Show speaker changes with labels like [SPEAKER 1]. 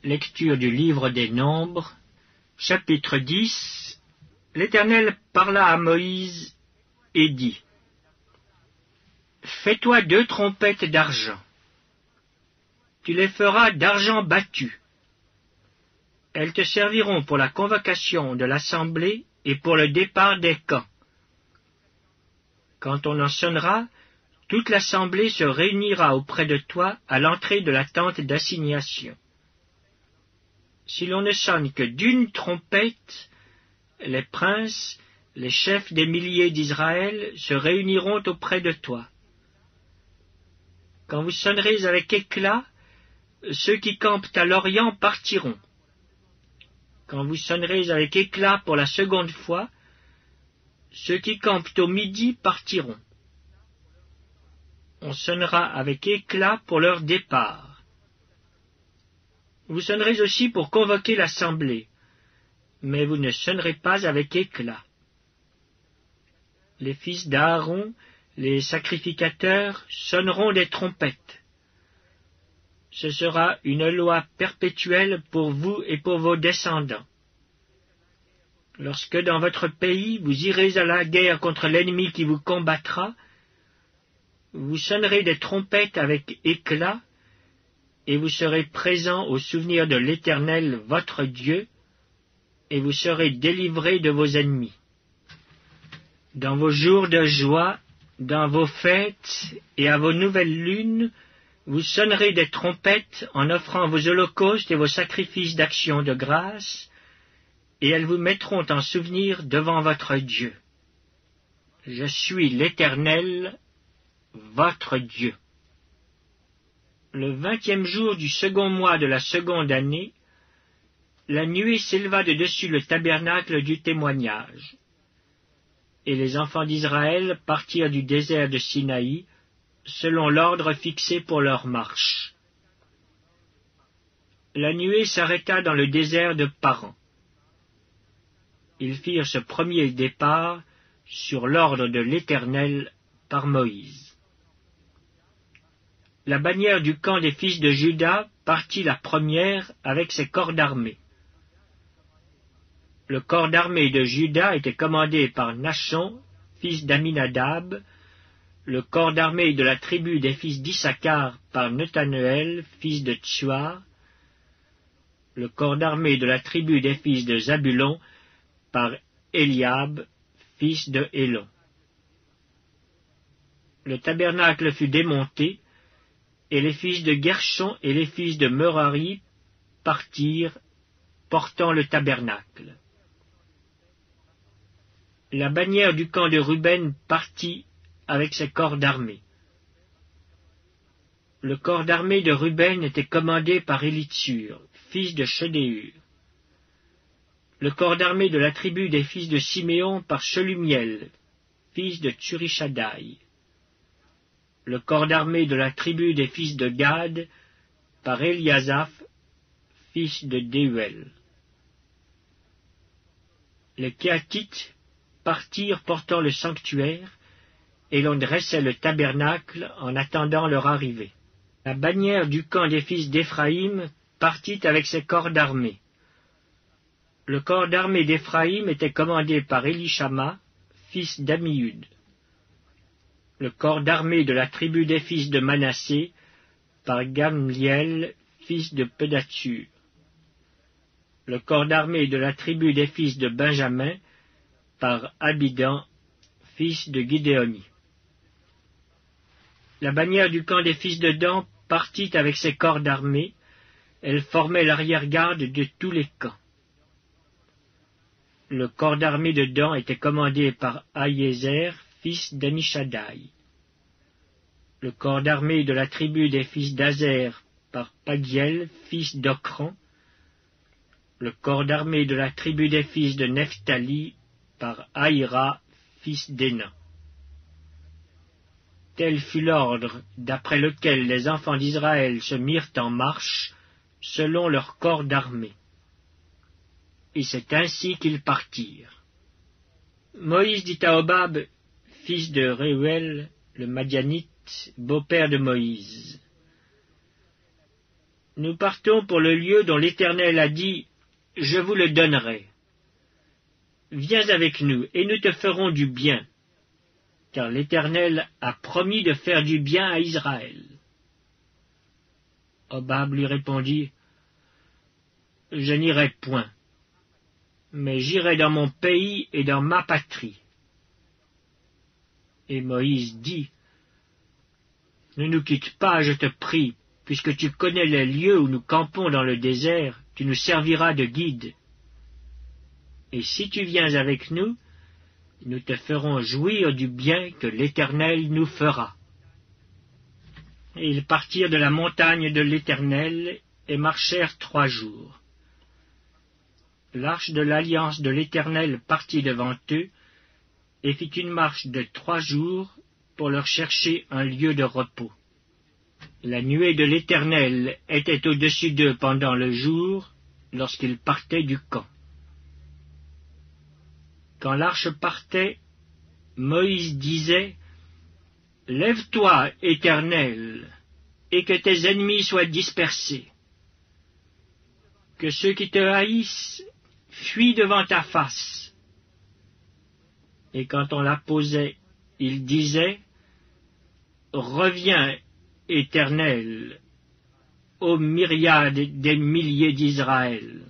[SPEAKER 1] Lecture du livre des Nombres, chapitre 10. L'Éternel parla à Moïse et dit: Fais-toi 2 trompettes d'argent. Tu les feras d'argent battu. Elles te serviront pour la convocation de l'assemblée et pour le départ des camps. Quand on en sonnera, toute l'assemblée se réunira auprès de toi à l'entrée de la tente d'assignation. Si l'on ne sonne que d'1 trompette, les princes, les chefs des milliers d'Israël se réuniront auprès de toi. Quand vous sonnerez avec éclat, ceux qui campent à l'Orient partiront. Quand vous sonnerez avec éclat pour la 2e fois, ceux qui campent au midi partiront. On sonnera avec éclat pour leur départ. Vous sonnerez aussi pour convoquer l'assemblée, mais vous ne sonnerez pas avec éclat. Les fils d'Aaron, les sacrificateurs, sonneront des trompettes. Ce sera une loi perpétuelle pour vous et pour vos descendants. Lorsque dans votre pays vous irez à la guerre contre l'ennemi qui vous combattra, vous sonnerez des trompettes avec éclat, et vous serez présents au souvenir de l'Éternel votre Dieu, et vous serez délivrés de vos ennemis. Dans vos jours de joie, dans vos fêtes et à vos nouvelles lunes, vous sonnerez des trompettes en offrant vos holocaustes et vos sacrifices d'action de grâce, et elles vous mettront en souvenir devant votre Dieu. Je suis l'Éternel, votre Dieu. Le 20e jour du 2e mois de la 2e année, la nuée s'éleva de dessus le tabernacle du témoignage. Et les enfants d'Israël partirent du désert de Sinaï, selon l'ordre fixé pour leur marche. La nuée s'arrêta dans le désert de Paran. Ils firent ce premier départ sur l'ordre de l'Éternel par Moïse. La bannière du camp des fils de Juda partit la première avec ses corps d'armée. Le corps d'armée de Juda était commandé par Nachon, fils d'Aminadab, le corps d'armée de la tribu des fils d'Issachar par Nethaneël, fils de Tsuar, le corps d'armée de la tribu des fils de Zabulon par Eliab, fils de Hélon. Le tabernacle fut démonté, et les fils de Gershon et les fils de Merari partirent, portant le tabernacle. La bannière du camp de Ruben partit avec ses corps d'armée. Le corps d'armée de Ruben était commandé par Élitsur, fils de Shedéur. Le corps d'armée de la tribu des fils de Siméon par Shelumiel, fils de Tsurishaddaï. Le corps d'armée de la tribu des fils de Gad, par Eliasaph, fils de Déuel. Les Kéatites partirent portant le sanctuaire, et l'on dressait le tabernacle en attendant leur arrivée. La bannière du camp des fils d'Éphraïm partit avec ses corps d'armée. Le corps d'armée d'Éphraïm était commandé par Élishama, fils d'Ammiud. Le corps d'armée de la tribu des fils de Manassé, par Gamliel, fils de Pedatsur. Le corps d'armée de la tribu des fils de Benjamin, par Abidan, fils de Gidéoni. La bannière du camp des fils de Dan partit avec ses corps d'armée, elle formait l'arrière-garde de tous les camps. Le corps d'armée de Dan était commandé par Ahiézer, fils d'Amishadaï. Le corps d'armée de la tribu des fils d'Azer par Pagiel, fils d'Ocran. Le corps d'armée de la tribu des fils de Nephtali par Aïra, fils d'Énan. Tel fut l'ordre d'après lequel les enfants d'Israël se mirent en marche, selon leur corps d'armée. Et c'est ainsi qu'ils partirent. Moïse dit à Hobab, fils de Réuel, le Madianite, beau-père de Moïse: Nous partons pour le lieu dont l'Éternel a dit, « Je vous le donnerai. » Viens avec nous, et nous te ferons du bien, car l'Éternel a promis de faire du bien à Israël. Hobab lui répondit, « Je n'irai point, mais j'irai dans mon pays et dans ma patrie. » Et Moïse dit, « Ne nous quitte pas, je te prie, puisque tu connais les lieux où nous campons dans le désert, tu nous serviras de guide. Et si tu viens avec nous, nous te ferons jouir du bien que l'Éternel nous fera. » Et ils partirent de la montagne de l'Éternel et marchèrent 3 jours. L'arche de l'alliance de l'Éternel partit devant eux et fit une marche de 3 jours pour leur chercher un lieu de repos. La nuée de l'Éternel était au-dessus d'eux pendant le jour lorsqu'ils partaient du camp. Quand l'arche partait, Moïse disait, « Lève-toi, Éternel, et que tes ennemis soient dispersés. Que ceux qui te haïssent fuient devant ta face. » Et quand on la posait, il disait, « Reviens, Éternel, aux myriades des milliers d'Israël. »